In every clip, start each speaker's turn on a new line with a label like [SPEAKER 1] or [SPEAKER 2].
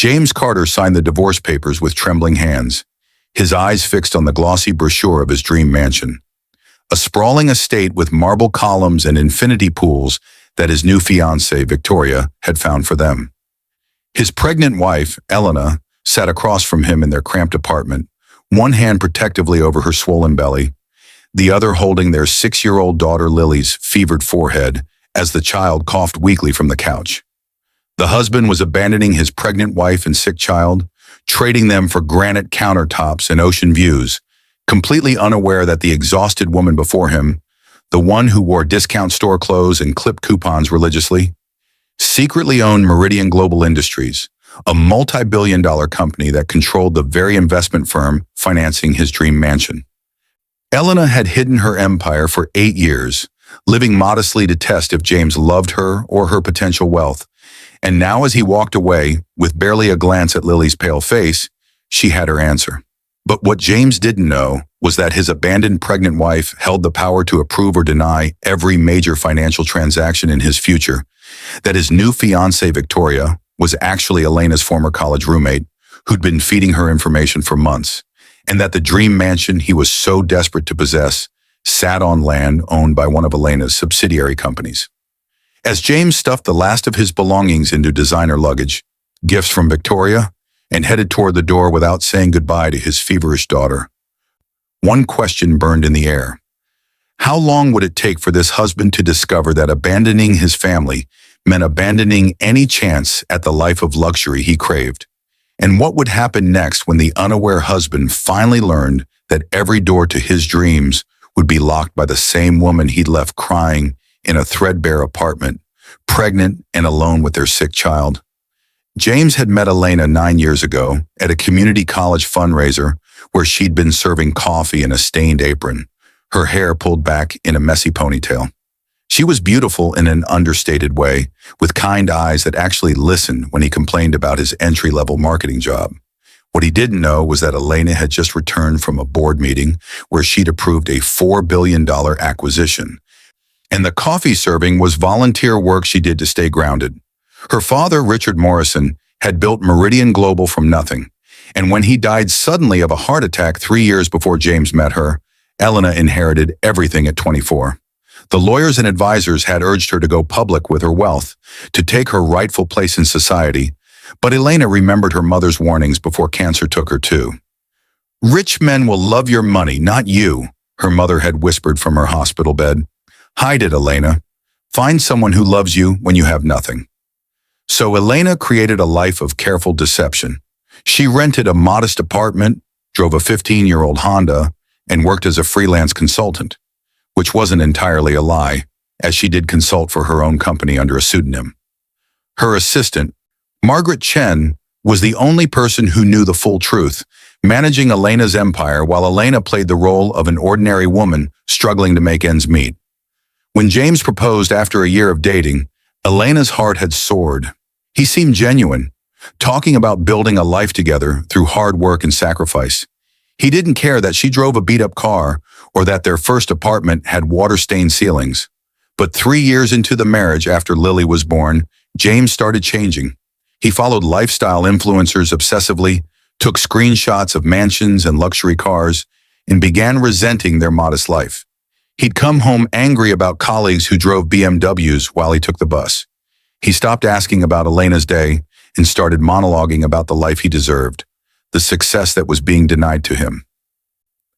[SPEAKER 1] James Carter signed the divorce papers with trembling hands, his eyes fixed on the glossy brochure of his dream mansion. A sprawling estate with marble columns and infinity pools that his new fiancée, Victoria, had found for them. His pregnant wife, Elena, sat across from him in their cramped apartment, one hand protectively over her swollen belly, the other holding their 6-year-old daughter Lily's fevered forehead as the child coughed weakly from the couch. The husband was abandoning his pregnant wife and sick child, trading them for granite countertops and ocean views, completely unaware that the exhausted woman before him, the one who wore discount store clothes and clipped coupons religiously, secretly owned Meridian Global Industries, a multi-billion-dollar company that controlled the very investment firm financing his dream mansion. Elena had hidden her empire for 8 years, living modestly to test if James loved her or her potential wealth. And now as he walked away, with barely a glance at Lily's pale face, she had her answer. But what James didn't know was that his abandoned pregnant wife held the power to approve or deny every major financial transaction in his future, that his new fiancée Victoria was actually Elena's former college roommate, who'd been feeding her information for months, and that the dream mansion he was so desperate to possess sat on land owned by one of Elena's subsidiary companies. As James stuffed the last of his belongings into designer luggage, gifts from Victoria, and headed toward the door without saying goodbye to his feverish daughter, one question burned in the air. How long would it take for this husband to discover that abandoning his family meant abandoning any chance at the life of luxury he craved? And what would happen next when the unaware husband finally learned that every door to his dreams would be locked by the same woman he'd left crying in a threadbare apartment, pregnant and alone with their sick child? James had met Elena 9 years ago at a community college fundraiser where she'd been serving coffee in a stained apron, her hair pulled back in a messy ponytail. She was beautiful in an understated way, with kind eyes that actually listened when he complained about his entry-level marketing job. What he didn't know was that Elena had just returned from a board meeting where she'd approved a $4 billion acquisition, and the coffee serving was volunteer work she did to stay grounded. Her father, Richard Morrison, had built Meridian Global from nothing, and when he died suddenly of a heart attack 3 years before James met her, Elena inherited everything at 24. The lawyers and advisors had urged her to go public with her wealth, to take her rightful place in society, but Elena remembered her mother's warnings before cancer took her too. "Rich men will love your money, not you," her mother had whispered from her hospital bed. "Hide it, Elena. Find someone who loves you when you have nothing." So Elena created a life of careful deception. She rented a modest apartment, drove a 15-year-old Honda, and worked as a freelance consultant, which wasn't entirely a lie, as she did consult for her own company under a pseudonym. Her assistant, Margaret Chen, was the only person who knew the full truth, managing Elena's empire while Elena played the role of an ordinary woman struggling to make ends meet. When James proposed after a year of dating, Elena's heart had soared. He seemed genuine, talking about building a life together through hard work and sacrifice. He didn't care that she drove a beat-up car or that their first apartment had water-stained ceilings. But 3 years into the marriage after Lily was born, James started changing. He followed lifestyle influencers obsessively, took screenshots of mansions and luxury cars, and began resenting their modest life. He'd come home angry about colleagues who drove BMWs while he took the bus. He stopped asking about Elena's day and started monologuing about the life he deserved, the success that was being denied to him.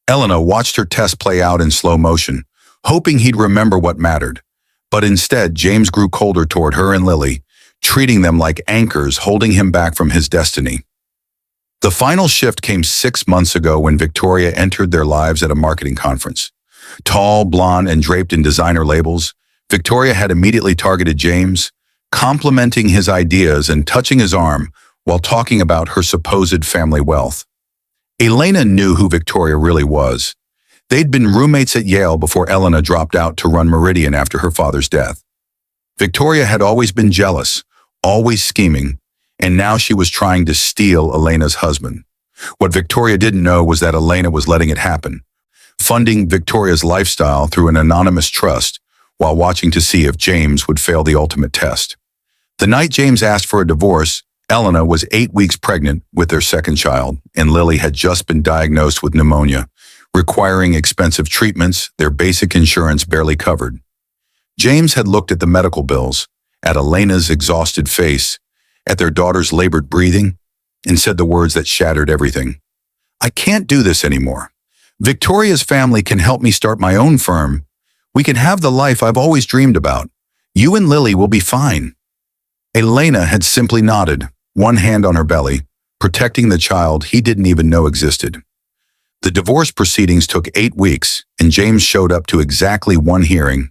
[SPEAKER 1] Elena watched her test play out in slow motion, hoping he'd remember what mattered. But instead, James grew colder toward her and Lily, treating them like anchors holding him back from his destiny. The final shift came 6 months ago when Victoria entered their lives at a marketing conference. Tall, blonde, and draped in designer labels, Victoria had immediately targeted James, complimenting his ideas and touching his arm while talking about her supposed family wealth. Elena knew who Victoria really was. They'd been roommates at Yale before Elena dropped out to run Meridian after her father's death. Victoria had always been jealous, always scheming, and now she was trying to steal Elena's husband. What Victoria didn't know was that Elena was letting it happen, funding Victoria's lifestyle through an anonymous trust while watching to see if James would fail the ultimate test. The night James asked for a divorce, Elena was 8 weeks pregnant with their second child, and Lily had just been diagnosed with pneumonia, requiring expensive treatments their basic insurance barely covered. James had looked at the medical bills, at Elena's exhausted face, at their daughter's labored breathing, and said the words that shattered everything. "I can't do this anymore. Victoria's family can help me start my own firm. We can have the life I've always dreamed about. You and Lily will be fine." Elena had simply nodded, one hand on her belly, protecting the child he didn't even know existed. The divorce proceedings took 8 weeks, and James showed up to exactly one hearing,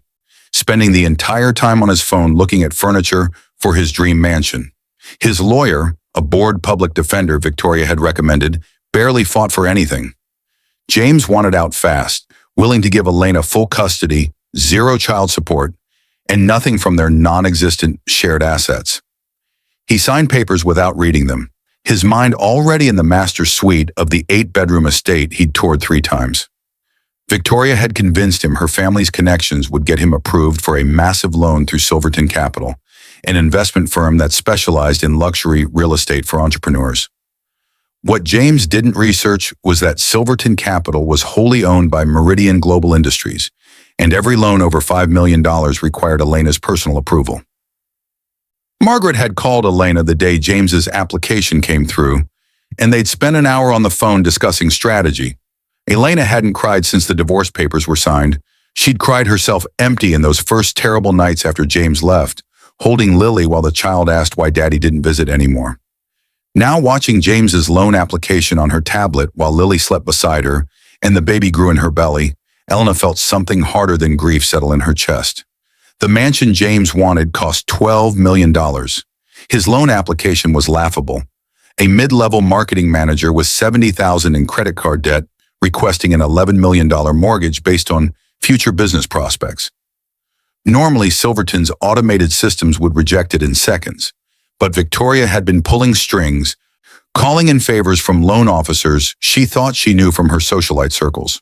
[SPEAKER 1] spending the entire time on his phone looking at furniture for his dream mansion. His lawyer, a bored public defender Victoria had recommended, barely fought for anything. James wanted out fast, willing to give Elena full custody, zero child support, and nothing from their non-existent shared assets. He signed papers without reading them, his mind already in the master suite of the 8-bedroom estate he'd toured 3 times. Victoria had convinced him her family's connections would get him approved for a massive loan through Silverton Capital, an investment firm that specialized in luxury real estate for entrepreneurs. What James didn't research was that Silverton Capital was wholly owned by Meridian Global Industries, and every loan over $5 million required Elena's personal approval. Margaret had called Elena the day James's application came through, and they'd spent an hour on the phone discussing strategy. Elena hadn't cried since the divorce papers were signed. She'd cried herself empty in those first terrible nights after James left, holding Lily while the child asked why Daddy didn't visit anymore. Now watching James's loan application on her tablet while Lily slept beside her and the baby grew in her belly, Elena felt something harder than grief settle in her chest. The mansion James wanted cost $12 million. His loan application was laughable. A mid-level marketing manager with $70,000 in credit card debt requesting an $11 million mortgage based on future business prospects. Normally, Silverton's automated systems would reject it in seconds, but Victoria had been pulling strings, calling in favors from loan officers she thought she knew from her socialite circles.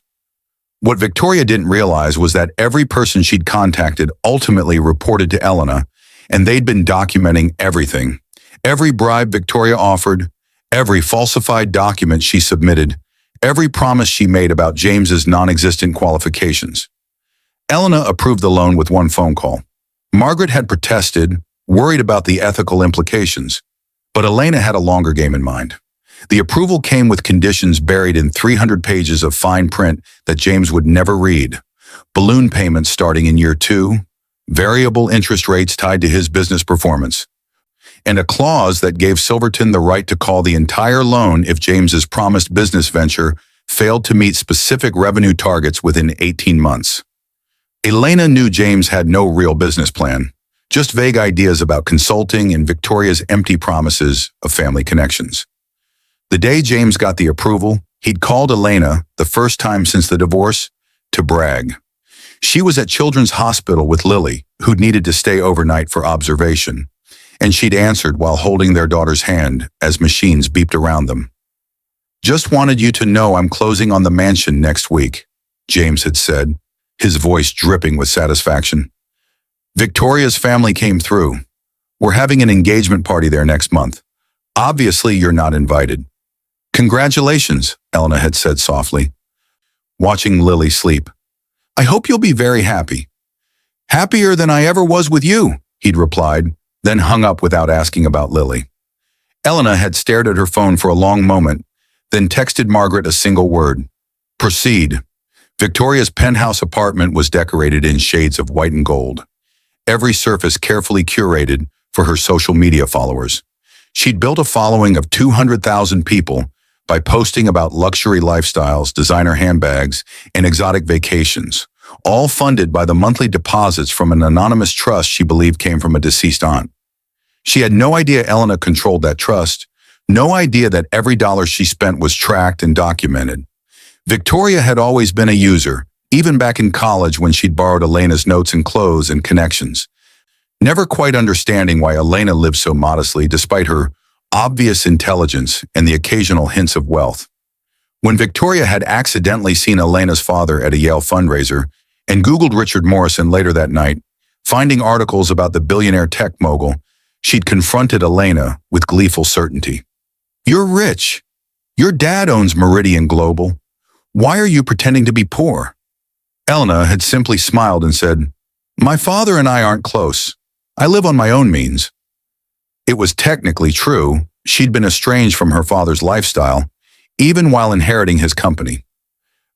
[SPEAKER 1] What Victoria didn't realize was that every person she'd contacted ultimately reported to Elena, and they'd been documenting everything. Every bribe Victoria offered, every falsified document she submitted, every promise she made about James's non-existent qualifications. Elena approved the loan with one phone call. Margaret had protested, worried about the ethical implications, but Elena had a longer game in mind. The approval came with conditions buried in 300 pages of fine print that James would never read. Balloon payments starting in year 2, variable interest rates tied to his business performance, and a clause that gave Silverton the right to call the entire loan if James's promised business venture failed to meet specific revenue targets within 18 months. Elena knew James had no real business plan, just vague ideas about consulting and Victoria's empty promises of family connections. The day James got the approval, he'd called Elena, the first time since the divorce, to brag. She was at Children's Hospital with Lily, who'd needed to stay overnight for observation, and she'd answered while holding their daughter's hand as machines beeped around them. "Just wanted you to know I'm closing on the mansion next week," James had said, his voice dripping with satisfaction. "Victoria's family came through. We're having an engagement party there next month. Obviously, you're not invited." "Congratulations," Elena had said softly, watching Lily sleep. "I hope you'll be very happy." "Happier than I ever was with you," he'd replied, then hung up without asking about Lily. Elena had stared at her phone for a long moment, then texted Margaret a single word: "Proceed." Victoria's penthouse apartment was decorated in shades of white and gold, every surface carefully curated for her social media followers. She'd built a following of 200,000 people by posting about luxury lifestyles, designer handbags, and exotic vacations, all funded by the monthly deposits from an anonymous trust she believed came from a deceased aunt. She had no idea Elena controlled that trust, no idea that every dollar she spent was tracked and documented. Victoria had always been a user, even back in college when she'd borrowed Elena's notes and clothes and connections, never quite understanding why Elena lived so modestly despite her obvious intelligence and the occasional hints of wealth. When Victoria had accidentally seen Elena's father at a Yale fundraiser and Googled Richard Morrison later that night, finding articles about the billionaire tech mogul, She'd confronted Elena with gleeful certainty. "You're rich. Your dad owns Meridian Global. Why are you pretending to be poor?" Elena had simply smiled and said, "My father and I aren't close. I live on my own means." It was technically true. She'd been estranged from her father's lifestyle, even while inheriting his company.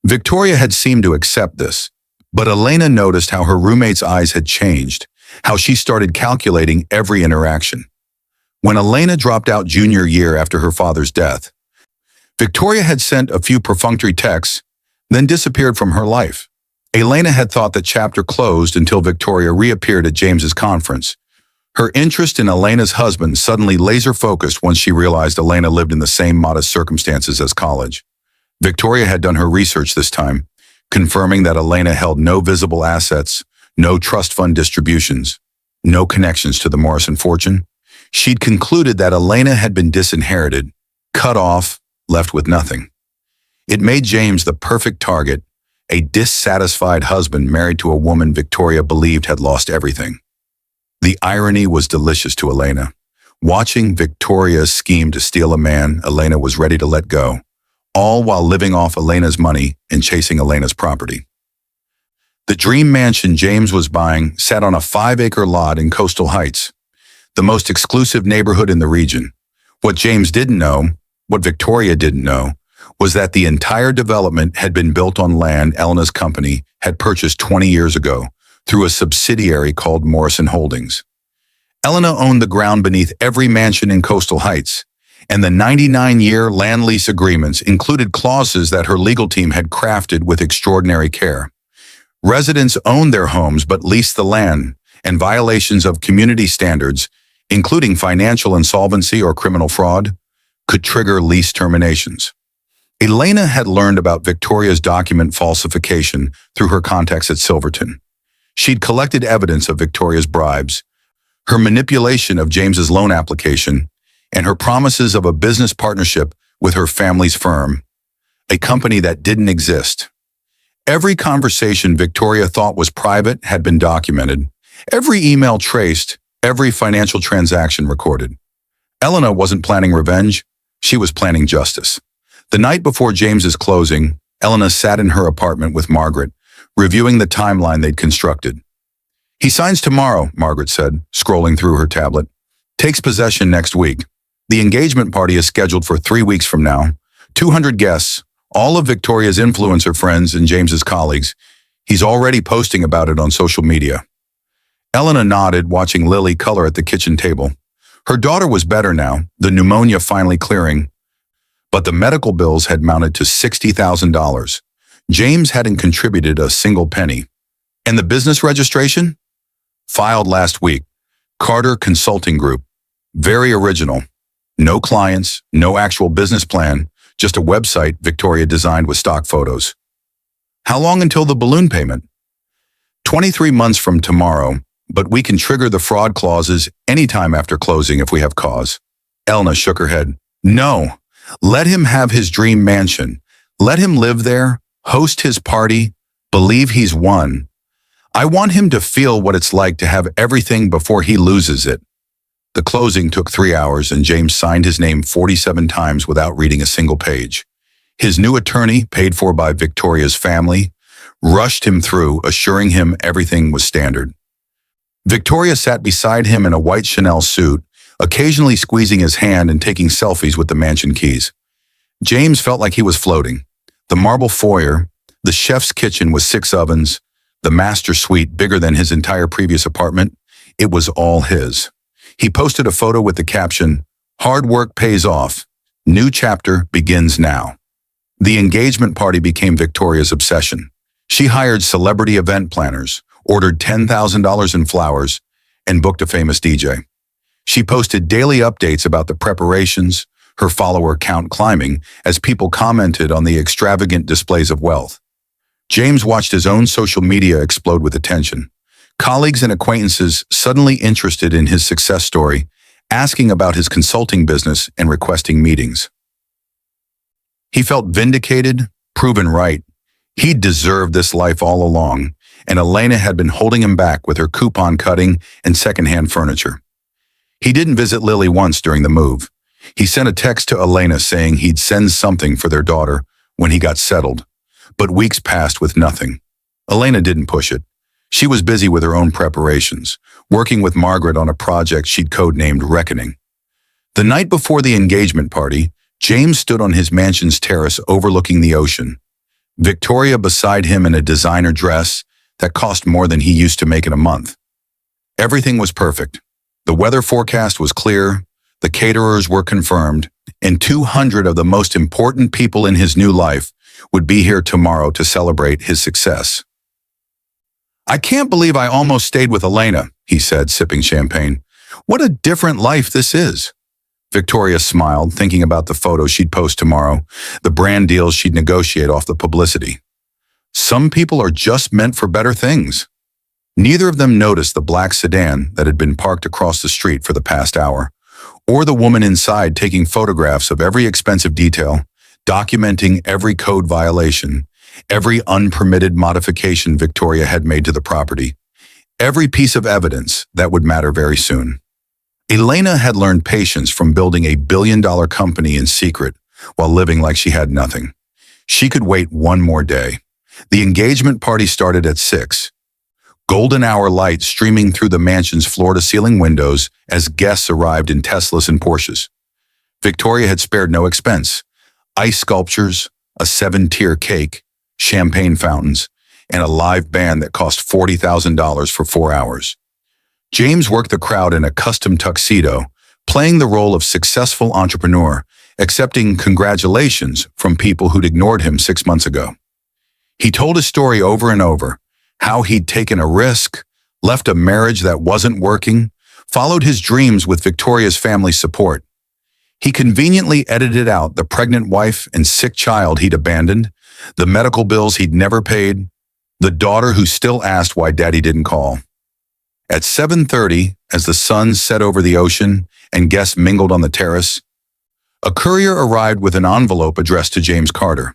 [SPEAKER 1] Victoria had seemed to accept this, but Elena noticed how her roommate's eyes had changed, how she started calculating every interaction. When Elena dropped out junior year after her father's death, Victoria had sent a few perfunctory texts, then disappeared from her life. Elena had thought the chapter closed until Victoria reappeared at James's conference. Her interest in Elena's husband suddenly laser-focused once she realized Elena lived in the same modest circumstances as college. Victoria had done her research this time, confirming that Elena held no visible assets, no trust fund distributions, no connections to the Morrison fortune. She'd concluded that Elena had been disinherited, cut off, left with nothing. It made James the perfect target, a dissatisfied husband married to a woman Victoria believed had lost everything. The irony was delicious to Elena. Watching Victoria's scheme to steal a man Elena was ready to let go, all while living off Elena's money and chasing Elena's property. The dream mansion James was buying sat on a 5-acre lot in Coastal Heights, the most exclusive neighborhood in the region. What James didn't know, what Victoria didn't know, was that the entire development had been built on land Elena's company had purchased 20 years ago through a subsidiary called Morrison Holdings. Elena owned the ground beneath every mansion in Coastal Heights, and the 99-year land lease agreements included clauses that her legal team had crafted with extraordinary care. Residents owned their homes but leased the land, and violations of community standards, including financial insolvency or criminal fraud, could trigger lease terminations. Elena had learned about Victoria's document falsification through her contacts at Silverton. She'd collected evidence of Victoria's bribes, her manipulation of James's loan application, and her promises of a business partnership with her family's firm, a company that didn't exist. Every conversation Victoria thought was private had been documented, every email traced, every financial transaction recorded. Elena wasn't planning revenge, she was planning justice. The night before James's closing, Elena sat in her apartment with Margaret, reviewing the timeline they'd constructed. "He signs tomorrow," Margaret said, scrolling through her tablet. "Takes possession next week. The engagement party is scheduled for 3 weeks from now. 200 guests, all of Victoria's influencer friends and James's colleagues. He's already posting about it on social media." Elena nodded, watching Lily color at the kitchen table. Her daughter was better now, the pneumonia finally clearing, but the medical bills had mounted to $60,000. James hadn't contributed a single penny. And the business registration? Filed last week. Carter Consulting Group. Very original. No clients, no actual business plan, just a website Victoria designed with stock photos. How long until the balloon payment? 23 months from tomorrow, but we can trigger the fraud clauses anytime after closing if we have cause. Elena shook her head. No, let him have his dream mansion. Let him live there, host his party, believe he's won. I want him to feel what it's like to have everything before he loses it. The closing took 3 hours and James signed his name 47 times without reading a single page. His new attorney, paid for by Victoria's family, rushed him through, assuring him everything was standard. Victoria sat beside him in a white Chanel suit, occasionally squeezing his hand and taking selfies with the mansion keys. James felt like he was floating. The marble foyer, the chef's kitchen with 6 ovens, the master suite bigger than his entire previous apartment, it was all his. He posted a photo with the caption, "Hard work pays off. New chapter begins now." The engagement party became Victoria's obsession. She hired celebrity event planners, ordered $10,000 in flowers, and booked a famous DJ. She posted daily updates about the preparations, her follower count climbing as people commented on the extravagant displays of wealth. James watched his own social media explode with attention. Colleagues and acquaintances suddenly interested in his success story, asking about his consulting business and requesting meetings. He felt vindicated, proven right. He'd deserved this life all along, and Elena had been holding him back with her coupon cutting and secondhand furniture. He didn't visit Lily once during the move. He sent a text to Elena saying he'd send something for their daughter when he got settled, but weeks passed with nothing. Elena didn't push it. She was busy with her own preparations, working with Margaret on a project she'd codenamed Reckoning. The night before the engagement party, James stood on his mansion's terrace overlooking the ocean. Victoria beside him in a designer dress that cost more than he used to make in a month. Everything was perfect. The weather forecast was clear, the caterers were confirmed, and 200 of the most important people in his new life would be here tomorrow to celebrate his success. "I can't believe I almost stayed with Elena," he said, sipping champagne. "What a different life this is." Victoria smiled, thinking about the photos she'd post tomorrow, the brand deals she'd negotiate off the publicity. Some people are just meant for better things. Neither of them noticed the black sedan that had been parked across the street for the past hour, or the woman inside taking photographs of every expensive detail, documenting every code violation, every unpermitted modification Victoria had made to the property, every piece of evidence that would matter very soon. Elena had learned patience from building a billion-dollar company in secret while living like she had nothing. She could wait one more day. The engagement party started at 6. Golden hour light streaming through the mansion's floor-to-ceiling windows as guests arrived in Teslas and Porsches. Victoria had spared no expense. Ice sculptures, a 7-tier cake, champagne fountains, and a live band that cost $40,000 for 4 hours. James worked the crowd in a custom tuxedo, playing the role of successful entrepreneur, accepting congratulations from people who'd ignored him 6 months ago. He told his story over and over, how he'd taken a risk, left a marriage that wasn't working, followed his dreams with Victoria's family support. He conveniently edited out the pregnant wife and sick child he'd abandoned, the medical bills he'd never paid, the daughter who still asked why daddy didn't call. At 7:30, as the sun set over the ocean and guests mingled on the terrace, a courier arrived with an envelope addressed to James Carter.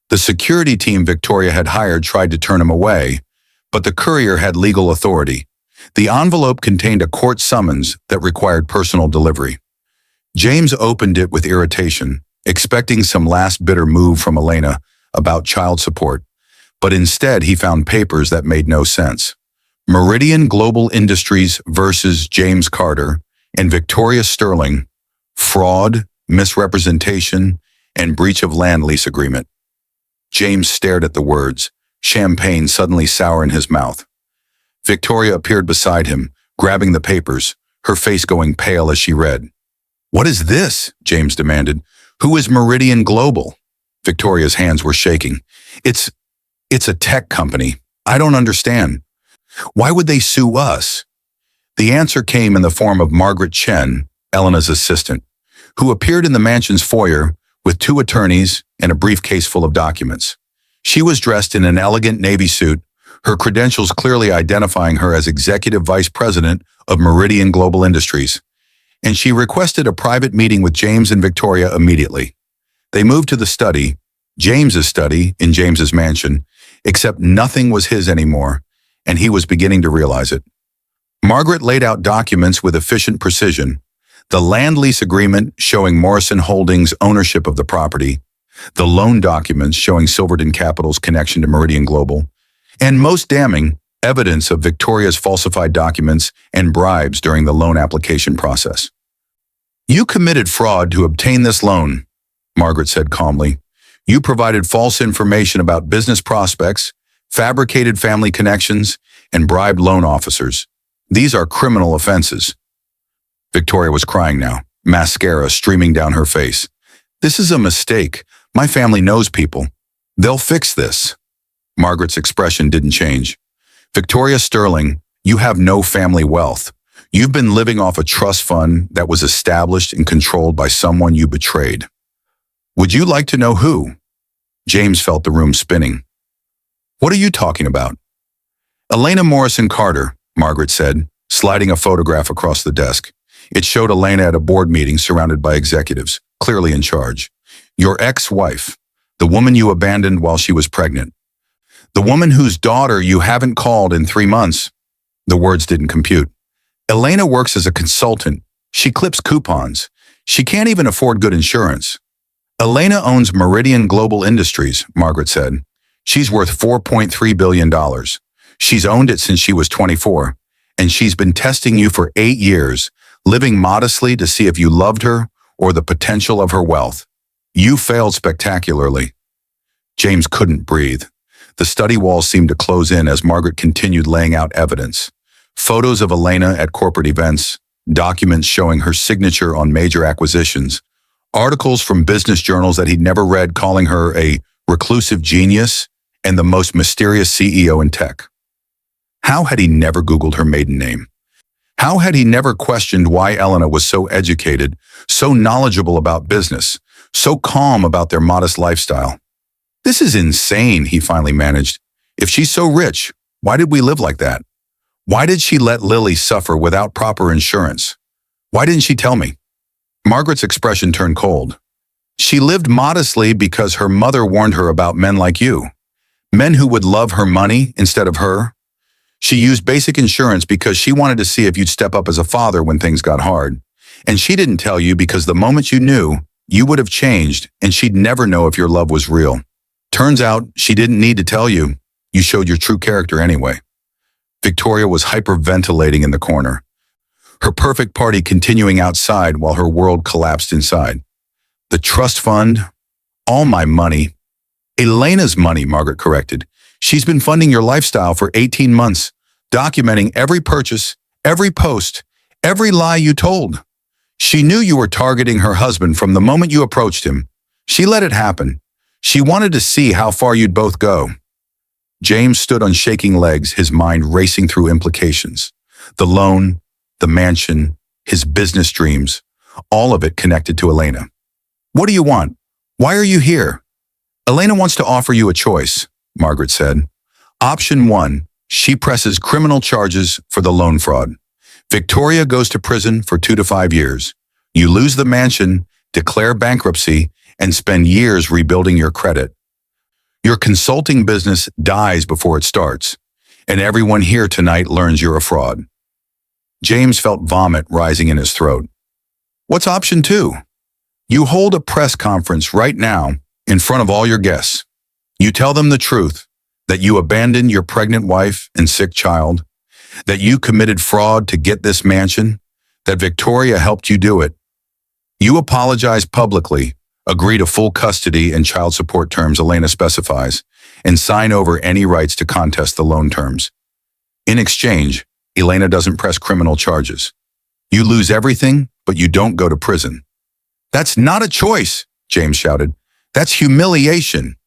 [SPEAKER 1] The security team Victoria had hired tried to turn him away, but the courier had legal authority. The envelope contained a court summons that required personal delivery. James opened it with irritation, expecting some last bitter move from Elena about child support, but instead he found papers that made no sense. Meridian Global Industries versus James Carter and Victoria Sterling, fraud, misrepresentation, and breach of land lease agreement. James stared at the words, champagne suddenly sour in his mouth. Victoria appeared beside him, grabbing the papers, her face going pale as she read. "What is this?" James demanded. "Who is Meridian Global?" Victoria's hands were shaking. It's a tech company. I don't understand. Why would they sue us?" The answer came in the form of Margaret Chen, Elena's assistant, who appeared in the mansion's foyer with 2 attorneys and a briefcase full of documents. She was dressed in an elegant navy suit, her credentials clearly identifying her as Executive Vice President of Meridian Global Industries, and she requested a private meeting with James and Victoria immediately. They moved to the study, James's study in James's mansion, except nothing was his anymore, and he was beginning to realize it. Margaret laid out documents with efficient precision, the land lease agreement showing Morrison Holdings' ownership of the property, the loan documents showing Silverton Capital's connection to Meridian Global, and most damning, evidence of Victoria's falsified documents and bribes during the loan application process. "You committed fraud to obtain this loan," Margaret said calmly. "You provided false information about business prospects, fabricated family connections, and bribed loan officers. These are criminal offenses." Victoria was crying now, mascara streaming down her face. "This is a mistake. My family knows people. They'll fix this." Margaret's expression didn't change. "Victoria Sterling, you have no family wealth. You've been living off a trust fund that was established and controlled by someone you betrayed. Would you like to know who?" James felt the room spinning. "What are you talking about?" "Elena Morrison Carter," Margaret said, sliding a photograph across the desk. It showed Elena at a board meeting surrounded by executives, clearly in charge. "Your ex-wife, the woman you abandoned while she was pregnant. The woman whose daughter you haven't called in 3 months." The words didn't compute. "Elena works as a consultant. She clips coupons. She can't even afford good insurance. Elena owns Meridian Global Industries, Margaret said. She's worth $4.3 billion. She's owned it since she was 24, and she's been testing you for 8 years, living modestly to see if you loved her or the potential of her wealth. You failed spectacularly. James couldn't breathe. The study walls seemed to close in as Margaret continued laying out evidence. Photos of Elena at corporate events, documents showing her signature on major acquisitions, articles from business journals that he'd never read calling her a reclusive genius and the most mysterious CEO in tech. How had he never Googled her maiden name? How had he never questioned why Elena was so educated, so knowledgeable about business, so calm about their modest lifestyle? This is insane, he finally managed. If she's so rich, why did we live like that? Why did she let Lily suffer without proper insurance? Why didn't she tell me? Margaret's expression turned cold. She lived modestly because her mother warned her about men like you. Men who would love her money instead of her. She used basic insurance because she wanted to see if you'd step up as a father when things got hard. And she didn't tell you because the moment you knew, you would have changed and she'd never know if your love was real. Turns out she didn't need to tell you. You showed your true character anyway. Victoria was hyperventilating in the corner. Her perfect party continuing outside while her world collapsed inside. The trust fund, all my money. Elena's money, Margaret corrected. She's been funding your lifestyle for 18 months, documenting every purchase, every post, every lie you told. She knew you were targeting her husband from the moment you approached him. She let it happen. She wanted to see how far you'd both go. James stood on shaking legs, his mind racing through implications. The loan, the mansion, his business dreams, all of it connected to Elena. What do you want? Why are you here? Elena wants to offer you a choice, Margaret said. Option 1, she presses criminal charges for the loan fraud. Victoria goes to prison for 2 to 5 years. You lose the mansion, declare bankruptcy, and spend years rebuilding your credit. Your consulting business dies before it starts, and everyone here tonight learns you're a fraud. James felt vomit rising in his throat. What's option 2? You hold a press conference right now in front of all your guests. You tell them the truth, that you abandoned your pregnant wife and sick child, that you committed fraud to get this mansion, that Victoria helped you do it. You apologize publicly, agree to full custody and child support terms Elena specifies, and sign over any rights to contest the loan terms. In exchange, Elena doesn't press criminal charges. You lose everything, but you don't go to prison. That's not a choice, James shouted. That's humiliation.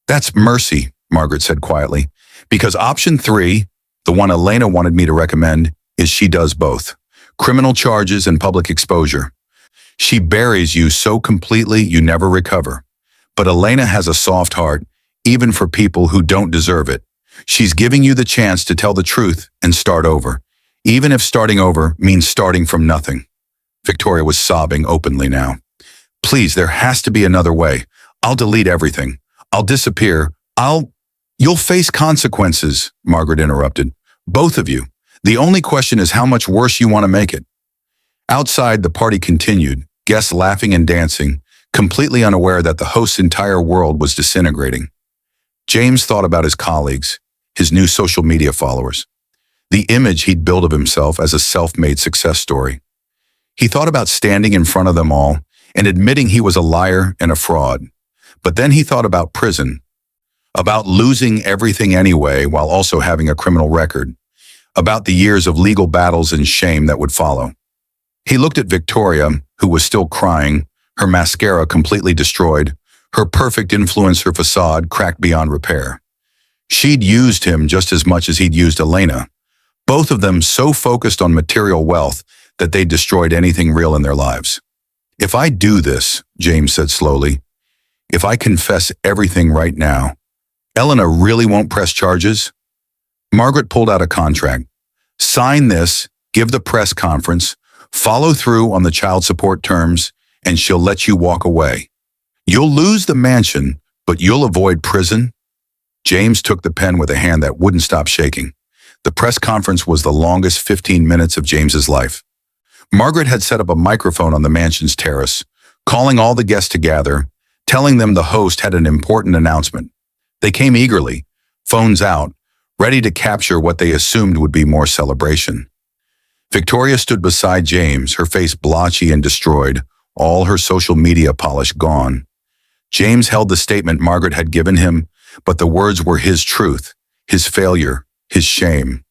[SPEAKER 1] That's mercy, Margaret said quietly, because option 3, the one Elena wanted me to recommend, is she does both. Criminal charges and public exposure. She buries you so completely you never recover. But Elena has a soft heart, even for people who don't deserve it. She's giving you the chance to tell the truth and start over, even if starting over means starting from nothing. Victoria was sobbing openly now. Please, there has to be another way. I'll delete everything. I'll disappear. You'll face consequences, Margaret interrupted. Both of you. The only question is how much worse you want to make it. Outside, the party continued, guests laughing and dancing, completely unaware that the host's entire world was disintegrating. James thought about his colleagues, his new social media followers, the image he'd built of himself as a self-made success story. He thought about standing in front of them all and admitting he was a liar and a fraud. But then he thought about prison, about losing everything anyway while also having a criminal record, about the years of legal battles and shame that would follow. He looked at Victoria, who was still crying, her mascara completely destroyed, her perfect influencer facade cracked beyond repair. She'd used him just as much as he'd used Elena, both of them so focused on material wealth that they destroyed anything real in their lives. If I do this, James said slowly, if I confess everything right now, Elena really won't press charges? Margaret pulled out a contract. Sign this, give the press conference, follow through on the child support terms, and she'll let you walk away. You'll lose the mansion, but you'll avoid prison. James took the pen with a hand that wouldn't stop shaking. The press conference was the longest 15 minutes of James's life. Margaret had set up a microphone on the mansion's terrace, calling all the guests to gather, telling them the host had an important announcement. They came eagerly, phones out, ready to capture what they assumed would be more celebration. Victoria stood beside James, her face blotchy and destroyed, all her social media polish gone. James held the statement Margaret had given him, but the words were his truth, his failure, his shame.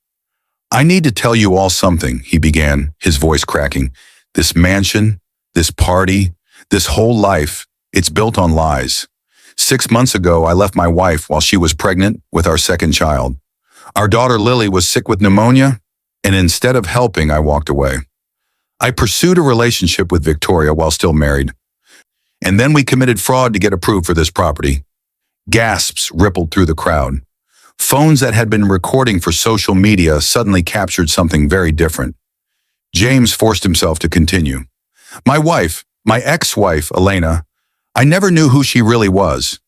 [SPEAKER 1] "I need to tell you all something," he began, his voice cracking. "This mansion, this party, this whole life, it's built on lies. 6 months ago, I left my wife while she was pregnant with our second child. Our daughter Lily was sick with pneumonia, and instead of helping, I walked away. I pursued a relationship with Victoria while still married. And then we committed fraud to get approved for this property." Gasps rippled through the crowd. Phones that had been recording for social media suddenly captured something very different. James forced himself to continue. "My wife, my ex-wife, Elena, I never knew who she really was.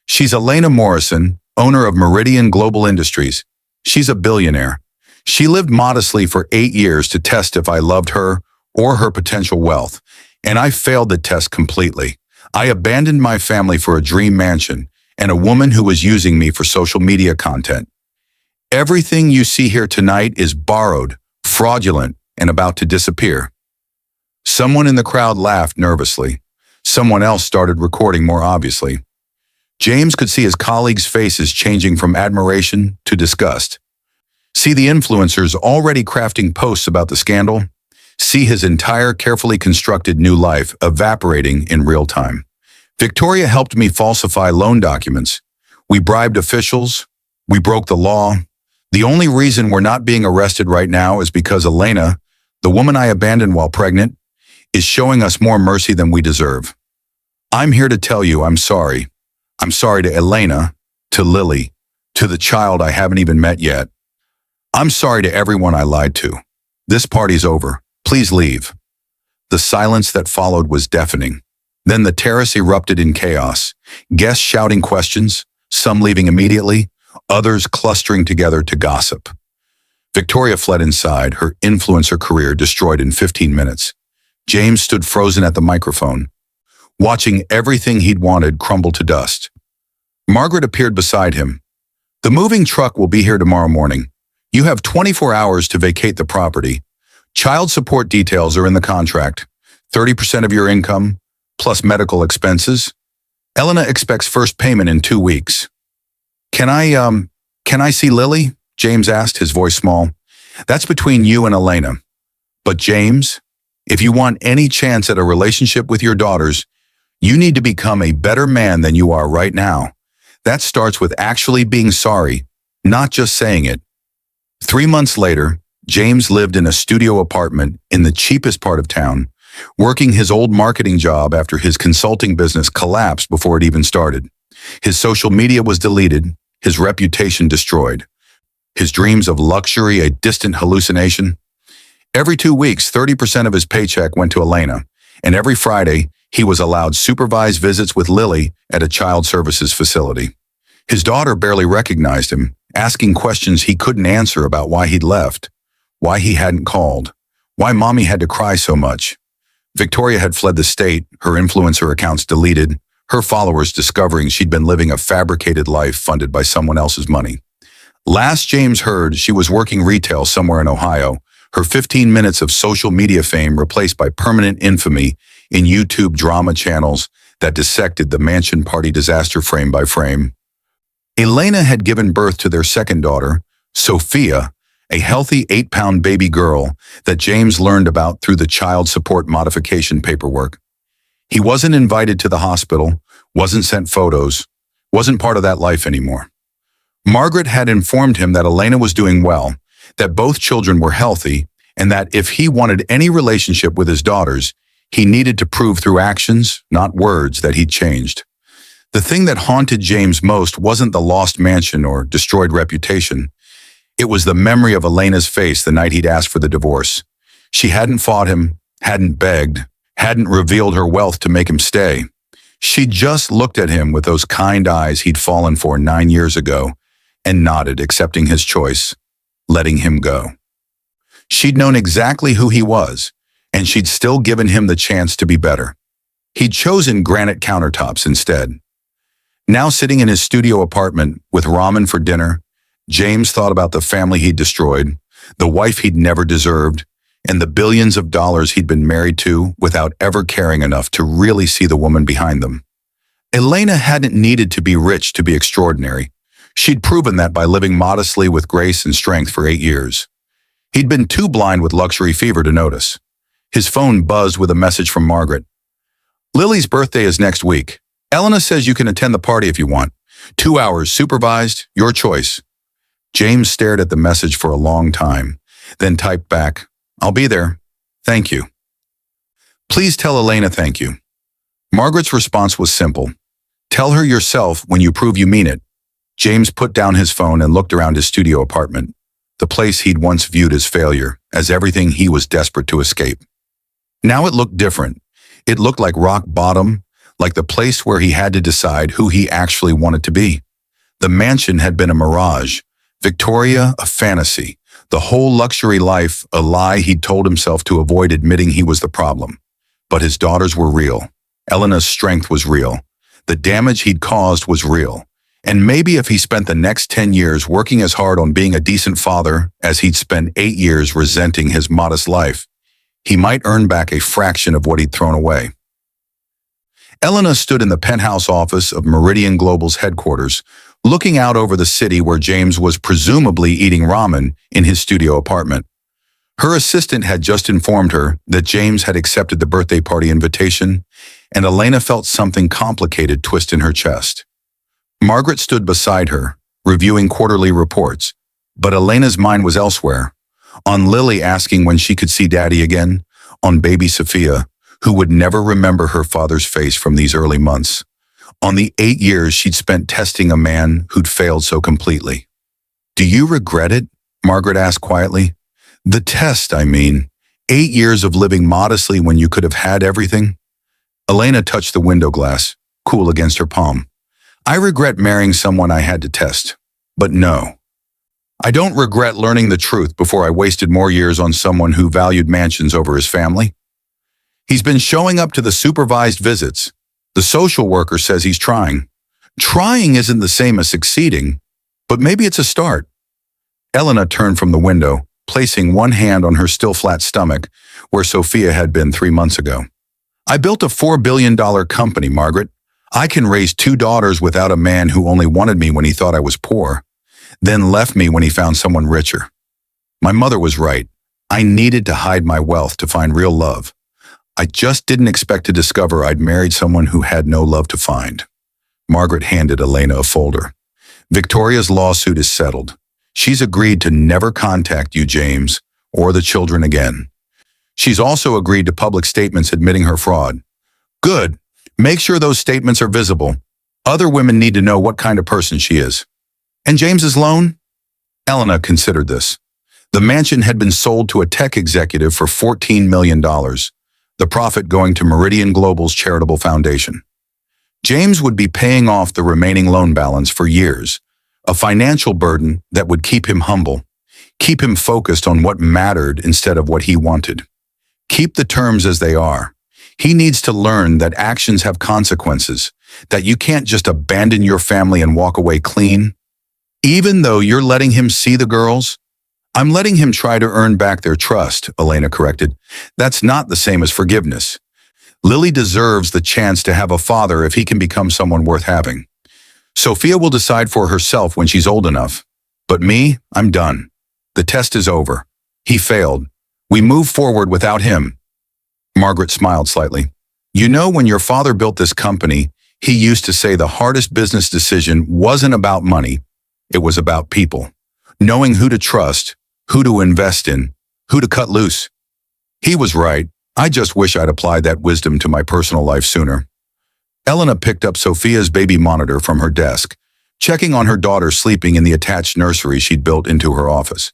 [SPEAKER 1] She's Elena Morrison, owner of Meridian Global Industries. She's a billionaire. She lived modestly for 8 years to test if I loved her or her potential wealth, and I failed the test completely. I abandoned my family for a dream mansion and a woman who was using me for social media content. Everything you see here tonight is borrowed, fraudulent, and about to disappear." Someone in the crowd laughed nervously. Someone else started recording more obviously. James could see his colleagues' faces changing from admiration to disgust. See the influencers already crafting posts about the scandal? See his entire carefully constructed new life evaporating in real time. "Victoria helped me falsify loan documents. We bribed officials. We broke the law. The only reason we're not being arrested right now is because Elena, the woman I abandoned while pregnant, is showing us more mercy than we deserve. I'm here to tell you I'm sorry. I'm sorry to Elena, to Lily, to the child I haven't even met yet. I'm sorry to everyone I lied to. This party's over. Please leave." The silence that followed was deafening. Then the terrace erupted in chaos, guests shouting questions, some leaving immediately, others clustering together to gossip. Victoria fled inside, her influencer career destroyed in 15 minutes. James stood frozen at the microphone, watching everything he'd wanted crumble to dust. Margaret appeared beside him. "The moving truck will be here tomorrow morning. You have 24 hours to vacate the property. Child support details are in the contract. 30% of your income, plus medical expenses. Elena expects first payment in 2 weeks." Can I see Lily?" James asked, his voice small. "That's between you and Elena. But James, if you want any chance at a relationship with your daughters, you need to become a better man than you are right now. That starts with actually being sorry, not just saying it." 3 months later, James lived in a studio apartment in the cheapest part of town, working his old marketing job after his consulting business collapsed before it even started. His social media was deleted, his reputation destroyed, his dreams of luxury a distant hallucination. Every 2 weeks, 30% of his paycheck went to Elena, and every Friday, he was allowed supervised visits with Lily at a child services facility. His daughter barely recognized him, asking questions he couldn't answer about why he'd left, why he hadn't called, why mommy had to cry so much. Victoria had fled the state, her influencer accounts deleted, her followers discovering she'd been living a fabricated life funded by someone else's money. Last James heard, she was working retail somewhere in Ohio, her 15 minutes of social media fame replaced by permanent infamy in YouTube drama channels that dissected the mansion party disaster frame by frame. Elena had given birth to their second daughter, Sophia, a healthy 8-pound baby girl that James learned about through the child support modification paperwork. He wasn't invited to the hospital, wasn't sent photos, wasn't part of that life anymore. Margaret had informed him that Elena was doing well, that both children were healthy, and that if he wanted any relationship with his daughters, he needed to prove through actions, not words, that he'd changed. The thing that haunted James most wasn't the lost mansion or destroyed reputation. It was the memory of Elena's face the night he'd asked for the divorce. She hadn't fought him, hadn't begged, hadn't revealed her wealth to make him stay. She just looked at him with those kind eyes he'd fallen for 9 years ago and nodded, accepting his choice, letting him go. She'd known exactly who he was, and she'd still given him the chance to be better. He'd chosen granite countertops instead. Now sitting in his studio apartment with ramen for dinner, James thought about the family he'd destroyed, the wife he'd never deserved, and the billions of dollars he'd been married to without ever caring enough to really see the woman behind them. Elena hadn't needed to be rich to be extraordinary. She'd proven that by living modestly with grace and strength for 8 years. He'd been too blind with luxury fever to notice. His phone buzzed with a message from Margaret. Lily's birthday is next week. Elena says you can attend the party if you want. 2 hours, supervised, your choice. James stared at the message for a long time, then typed back, I'll be there. Thank you. Please tell Elena thank you. Margaret's response was simple. Tell her yourself when you prove you mean it. James put down his phone and looked around his studio apartment, the place he'd once viewed as failure, as everything he was desperate to escape. Now it looked different. It looked like rock bottom, like the place where he had to decide who he actually wanted to be. The mansion had been a mirage, Victoria a fantasy, the whole luxury life a lie he'd told himself to avoid admitting he was the problem. But his daughters were real. Elena's strength was real. The damage he'd caused was real. And maybe if he spent the next 10 years working as hard on being a decent father as he'd spent 8 years resenting his modest life, he might earn back a fraction of what he'd thrown away. Elena stood in the penthouse office of Meridian Global's headquarters, looking out over the city where James was presumably eating ramen in his studio apartment. Her assistant had just informed her that James had accepted the birthday party invitation, and Elena felt something complicated twist in her chest. Margaret stood beside her, reviewing quarterly reports, but Elena's mind was elsewhere, on Lily asking when she could see Daddy again, on baby Sophia, who would never remember her father's face from these early months, on the 8 years she'd spent testing a man who'd failed so completely. Do you regret it? Margaret asked quietly. The test, I mean. 8 years of living modestly when you could have had everything? Elena touched the window glass, cool against her palm. I regret marrying someone I had to test. But no. I don't regret learning the truth before I wasted more years on someone who valued mansions over his family. He's been showing up to the supervised visits. The social worker says he's trying. Trying isn't the same as succeeding, but maybe it's a start. Elena turned from the window, placing one hand on her still flat stomach, where Sophia had been 3 months ago. I built a $4 billion company, Margaret. I can raise 2 daughters without a man who only wanted me when he thought I was poor, then left me when he found someone richer. My mother was right. I needed to hide my wealth to find real love. I just didn't expect to discover I'd married someone who had no love to find. Margaret handed Elena a folder. Victoria's lawsuit is settled. She's agreed to never contact you, James, or the children again. She's also agreed to public statements admitting her fraud. Good. Make sure those statements are visible. Other women need to know what kind of person she is. And James's loan? Elena considered this. The mansion had been sold to a tech executive for $14 million, the profit going to Meridian Global's charitable foundation. James would be paying off the remaining loan balance for years, a financial burden that would keep him humble, keep him focused on what mattered instead of what he wanted. Keep the terms as they are. He needs to learn that actions have consequences, that you can't just abandon your family and walk away clean. Even though you're letting him see the girls, I'm letting him try to earn back their trust, Elena corrected. That's not the same as forgiveness. Lily deserves the chance to have a father if he can become someone worth having. Sophia will decide for herself when she's old enough. But me, I'm done. The test is over. He failed. We move forward without him. Margaret smiled slightly. You know, when your father built this company, he used to say the hardest business decision wasn't about money. It was about people. Knowing who to trust, who to invest in, who to cut loose. He was right. I just wish I'd applied that wisdom to my personal life sooner. Elena picked up Sophia's baby monitor from her desk, checking on her daughter sleeping in the attached nursery she'd built into her office.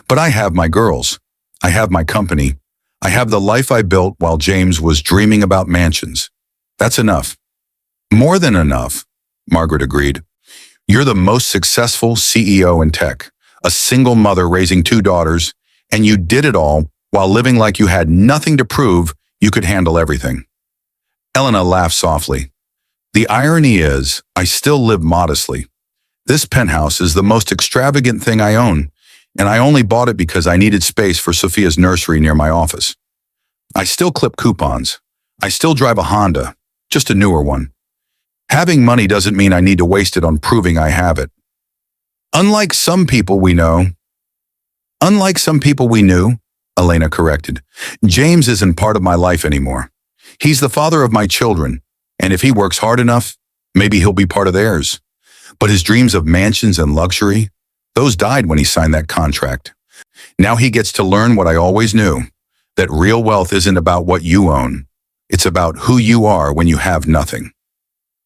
[SPEAKER 1] But I have my girls. I have my company. I have the life I built while James was dreaming about mansions. That's enough. More than enough, Margaret agreed. You're the most successful CEO in tech, a single mother raising 2 daughters, and you did it all while living like you had nothing to prove you could handle everything. Elena laughed softly. The irony is, I still live modestly. This penthouse is the most extravagant thing I own, and I only bought it because I needed space for Sophia's nursery near my office. I still clip coupons. I still drive a Honda, just a newer one. Having money doesn't mean I need to waste it on proving I have it. Unlike some people we knew, Elena corrected, James isn't part of my life anymore. He's the father of my children, and if he works hard enough, maybe he'll be part of theirs. But his dreams of mansions and luxury, those died when he signed that contract. Now he gets to learn what I always knew, that real wealth isn't about what you own. It's about who you are when you have nothing.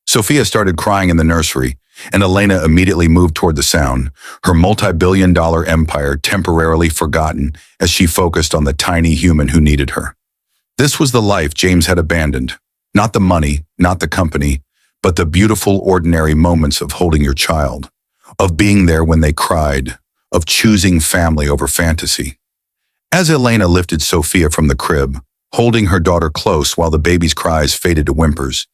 [SPEAKER 1] Sophia started crying in the nursery, and Elena immediately moved toward the sound, her multi-billion-dollar empire temporarily forgotten as she focused on the tiny human who needed her. This was the life James had abandoned. Not the money, not the company, but the beautiful, ordinary moments of holding your child, of being there when they cried, of choosing family over fantasy. As Elena lifted Sophia from the crib, holding her daughter close while the baby's cries faded to whimpers,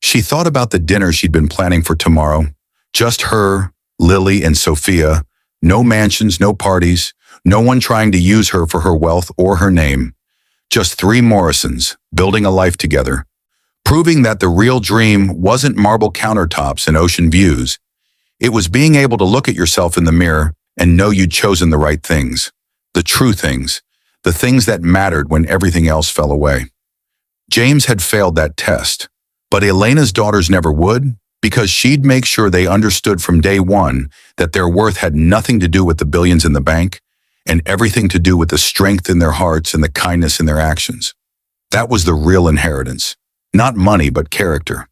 [SPEAKER 1] she thought about the dinner she'd been planning for tomorrow. Just her, Lily, and Sophia. No mansions, no parties, no one trying to use her for her wealth or her name. Just three Morrisons, building a life together, proving that the real dream wasn't marble countertops and ocean views. It was being able to look at yourself in the mirror and know you'd chosen the right things, the true things, the things that mattered when everything else fell away. James had failed that test, but Elena's daughters never would, because she'd make sure they understood from day one that their worth had nothing to do with the billions in the bank and everything to do with the strength in their hearts and the kindness in their actions. That was the real inheritance, not money but character.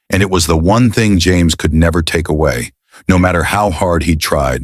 [SPEAKER 1] And it was the one thing James could never take away, no matter how hard he tried.